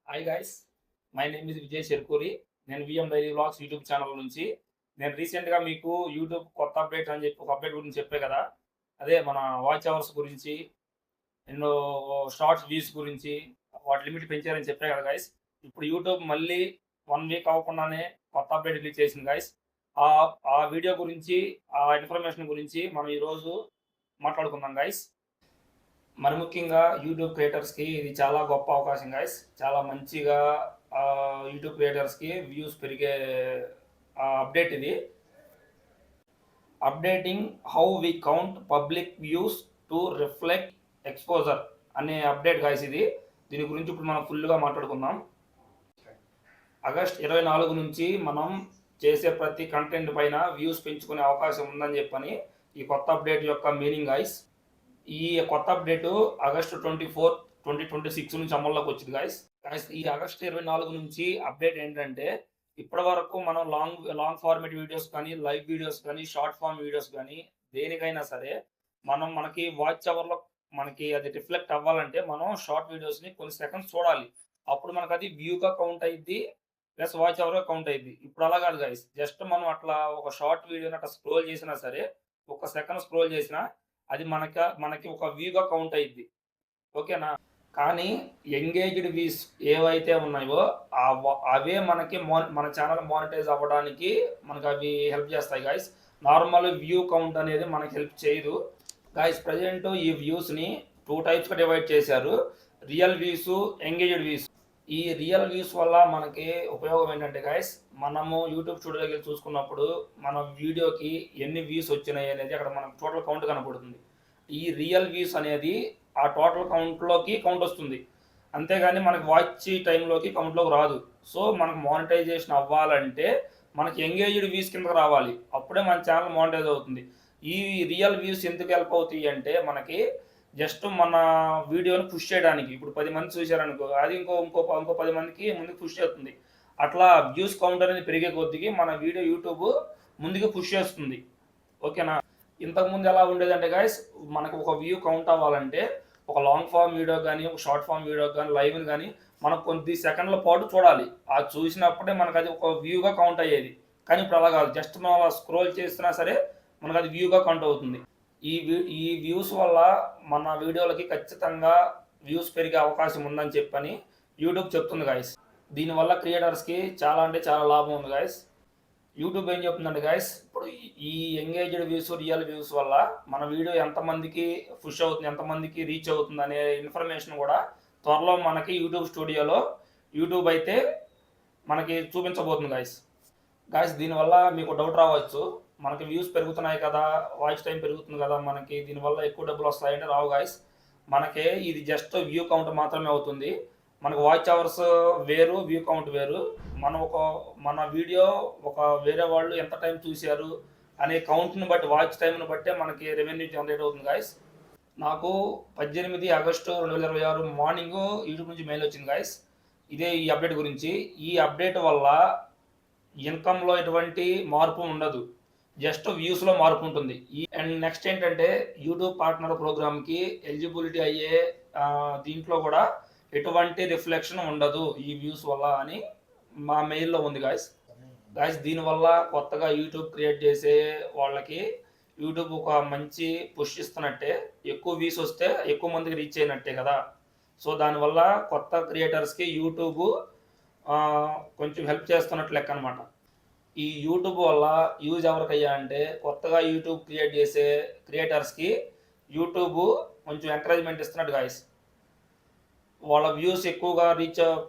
Hi guys, my name is Vijay Sharkuri. నేను V M daily vlogs YouTube channel నుంచి నేను రీసెంట్గా మీకు యూట్యూబ్ కొత్త అప్డేట్ అని చెప్పి ఒక అప్డేట్ గురించి చెప్పే కదా. అదే మన వాచ్ అవర్స్ గురించి, ఎన్నో షార్ట్స్ వ్యూస్ గురించి, వాటి లిమిట్ పెంచారని చెప్పే కదా గైస్. ఇప్పుడు యూట్యూబ్ మళ్ళీ 1 వీక్ అవ్వకుండానే కొత్త అప్డేట్ రిలీజ్ చేసింది గైస్. ఆ ఆ వీడియో గురించి, ఆ ఇన్ఫర్మేషన్ గురించి మనం ఈరోజు మాట్లాడుకుందాం గైస్. మరి ముఖ్యంగా యూట్యూబ్ క్రియేటర్స్కి ఇది చాలా గొప్ప అవకాశం గైస్. చాలా మంచిగా యూట్యూబ్ క్రియేటర్స్కి వ్యూస్ పెరిగే అప్డేట్ ఇది. Updating how we count public views to reflect exposure అనే అప్డేట్ గైస్ ఇది. దీని గురించి ఇప్పుడు మనం ఫుల్గా మాట్లాడుకుందాం. ఆగస్ట్ 24 నుంచి మనం చేసే ప్రతి కంటెంట్ పైన వ్యూస్ పెంచుకునే అవకాశం ఉందని చెప్పని ఈ కొత్త అప్డేట్ యొక్క మీనింగ్ గైస్. ఈ కొత్త అప్డేట్ ఆగస్టు 24, 2026 నుంచి అమల్లోకి వచ్చింది గైస్. ఈ ఆగస్టు 24 నుంచి అప్డేట్ ఏంటంటే, ఇప్పటి వరకు మనం లాంగ్ ఫార్మేట్ వీడియోస్ కానీ, లైవ్ వీడియోస్ కానీ, షార్ట్ ఫార్మ్ వీడియోస్ కానీ, దేనికైనా సరే మనకి వాచ్ అవర్లో మనకి అది రిఫ్లెక్ట్ అవ్వాలంటే మనం షార్ట్ వీడియోస్ని కొన్ని సెకండ్స్ చూడాలి. అప్పుడు మనకు అది వ్యూగా కౌంట్ అయ్యిద్ది, ప్లస్ వాచ్ అవర్గా కౌంట్ అయ్యిద్ది. ఇప్పుడు అలా కాదు గైస్. జస్ట్ మనం అట్లా ఒక షార్ట్ వీడియోని అట్లా స్క్రోల్ చేసినా సరే, ఒక సెకండ్ స్క్రోల్ చేసినా అది మనకి ఒక వ్యూగా కౌంట్ అయ్యిద్ది. ఓకేనా? కానీ ఎంగేజ్డ్ వ్యూస్ ఏవైతే ఉన్నాయో అవే మనకి మన ఛానల్ మానిటైజ్ అవ్వడానికి మనకు అవి హెల్ప్ చేస్తాయి గైస్. నార్మల్ వ్యూ కౌంట్ అనేది మనకి హెల్ప్ చేయదు గైస్. ప్రజెంట్ ఈ వ్యూస్ని 2 టైప్స్గా డివైడ్ చేశారు: రియల్ వ్యూస్, ఎంగేజ్డ్ వ్యూస్. ఈ రియల్ వ్యూస్ వల్ల మనకి ఉపయోగం ఏంటంటే గైస్, మనము యూట్యూబ్ స్టూడియోకి చూసుకున్నప్పుడు మన వీడియోకి ఎన్ని వ్యూస్ వచ్చినాయి అనేది అక్కడ మనకు టోటల్ కౌంట్ కనపడుతుంది. ఈ రియల్ వ్యూస్ అనేది ఆ టోటల్ కౌంట్లోకి కౌంట్ వస్తుంది, అంతేగాని మనకి వాచ్ టైంలోకి కౌంట్లోకి రాదు. సో మనకు మానిటైజేషన్ అవ్వాలంటే మనకి ఎంగేజ్డ్ వ్యూస్ కిందకి రావాలి, అప్పుడే మన ఛానల్ మానిటైజ్ అవుతుంది. ఈ రియల్ వ్యూస్ ఎందుకు హెల్ప్ అవుతాయి అంటే, మనకి జస్ట్ మన వీడియోని పుష్ చేయడానికి. ఇప్పుడు 10 మంది చూశారనుకో, అది ఇంకో 10 మందికి ముందుకు పుష్ చేస్తుంది. అట్లా వ్యూస్ కౌంట్ అనేది పెరిగే కొద్దికి మన వీడియో యూట్యూబ్ ముందుకు పుష్ చేస్తుంది. ఓకేనా? ఇంతకుముందు ఎలా ఉండేదంటే గైస్, మనకు ఒక వ్యూ కౌంట్ అవ్వాలంటే ఒక లాంగ్ ఫామ్ వీడియో కానీ, ఒక షార్ట్ ఫామ్ వీడియో కానీ, లైవ్ని కానీ మనం కొద్ది సెకండ్ల పాటు చూడాలి. ఆ చూసినప్పుడే మనకు అది ఒక వ్యూగా కౌంట్ అయ్యేది. కానీ ఇప్పుడు అలా కాదు. జస్ట్ మనం అలా స్క్రోల్ చేసినా సరే మనకు అది వ్యూగా కౌంట్ అవుతుంది. ఈ వ్యూస్ వల్ల మన వీడియోలకి ఖచ్చితంగా వ్యూస్ పెరిగే అవకాశం ఉందని చెప్పని యూట్యూబ్ చెప్తుంది గైస్. దీనివల్ల క్రియేటర్స్కి చాలా అంటే చాలా లాభం ఉంది గైస్. యూట్యూబ్ ఏం చెప్తుందంటే గైస్, ఇప్పుడు ఈ ఎంగేజ్డ్ వ్యూస్, రియల్ వ్యూస్ వల్ల మన వీడియో ఎంతమందికి పుష్ అవుతుంది, ఎంతమందికి రీచ్ అవుతుంది అనే ఇన్ఫర్మేషన్ కూడా త్వరలో మనకి యూట్యూబ్ స్టూడియోలో యూట్యూబ్ అయితే మనకి చూపించబోతుంది గైస్. దీనివల్ల మీకు డౌట్ రావచ్చు, మనకి వ్యూస్ పెరుగుతున్నాయి కదా, వాచ్ టైం పెరుగుతుంది కదా, మనకి దీనివల్ల ఎక్కువ డబ్బులు వస్తాయంటే రావు గైస్. మనకి ఇది జస్ట్ వ్యూ కౌంట్ మాత్రమే అవుతుంది. మనకు వాచ్ అవర్స్ వేరు, వ్యూ కౌంట్ వేరు. మన వీడియో వేరే వాళ్ళు ఎంత టైం చూశారు అనే కౌంట్ని బట్టి, వాచ్ టైంని బట్టే మనకి రెవెన్యూ జనరేట్ అవుతుంది గైస్. నాకు 18 ఆగస్టు 2026 మార్నింగ్ యూట్యూబ్ నుంచి మెయిల్ వచ్చింది గైస్, ఇదే ఈ అప్డేట్ గురించి. ఈ అప్డేట్ వల్ల ఇన్కమ్లో ఎటువంటి మార్పు ఉండదు, జస్ట్ వ్యూస్లో మార్పు ఉంటుంది. అండ్ నెక్స్ట్ ఏంటంటే, యూట్యూబ్ పార్ట్నర్ ప్రోగ్రామ్కి ఎలిజిబిలిటీ అయ్యే దీంట్లో కూడా ఎటువంటి రిఫ్లెక్షన్ ఉండదు ఈ వ్యూస్ వల్ల అని మా మెయిల్లో ఉంది గాయస్. దీనివల్ల కొత్తగా యూట్యూబ్ క్రియేట్ చేసే వాళ్ళకి యూట్యూబ్ ఒక మంచి పుష్ ఇస్తున్నట్టే. ఎక్కువ వ్యూస్ వస్తే ఎక్కువ మందికి రీచ్ అయినట్టే కదా. సో దానివల్ల కొత్త క్రియేటర్స్కి యూట్యూబ్ కొంచెం హెల్ప్ చేస్తున్నట్లు లెక్క అనమాట. ఈ యూట్యూబ్ వల్ల యూజ్ ఎవరికయ్యా అంటే, కొత్తగా యూట్యూబ్ క్రియేట్ చేసే క్రియేటర్స్కి యూట్యూబ్ కొంచెం ఎంకరేజ్మెంట్ ఇస్తున్నట్టు గాయస్. వాళ్ళ వ్యూస్ ఎక్కువగా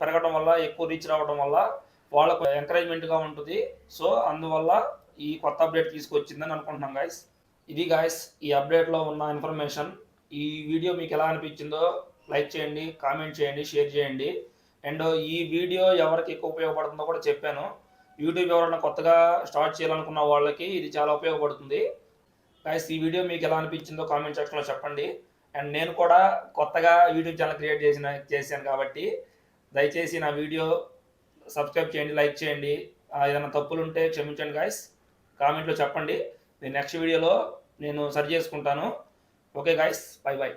పెరగడం వల్ల, ఎక్కువ రీచ్ రావడం వల్ల వాళ్ళకు ఎంకరేజ్మెంట్గా ఉంటుంది. సో అందువల్ల ఈ కొత్త అప్డేట్ తీసుకొచ్చిందని అనుకుంటున్నాం గాయస్. ఇది గాయస్ ఈ అప్డేట్లో ఉన్న ఇన్ఫర్మేషన్. ఈ వీడియో మీకు ఎలా అనిపించిందో లైక్ చేయండి, కామెంట్ చేయండి, షేర్ చేయండి. అండ్ ఈ వీడియో ఎవరికి ఎక్కువ ఉపయోగపడుతుందో కూడా చెప్పాను. యూట్యూబ్ ఎవరైనా కొత్తగా స్టార్ట్ చేయాలనుకున్న వాళ్ళకి ఇది చాలా ఉపయోగపడుతుంది గాయస్. ఈ వీడియో మీకు ఎలా అనిపించిందో కామెంట్ సెక్షన్లో చెప్పండి. అండ్ నేను కూడా కొత్తగా యూట్యూబ్ ఛానల్ క్రియేట్ చేశాను కాబట్టి దయచేసి నా వీడియో సబ్స్క్రైబ్ చేయండి, లైక్ చేయండి. ఏదైనా తప్పులు ఉంటే క్షమించండి గాయస్, కామెంట్లో చెప్పండి. నేను నెక్స్ట్ వీడియోలో నేను సరి చేసుకుంటాను. Okay guys, by by.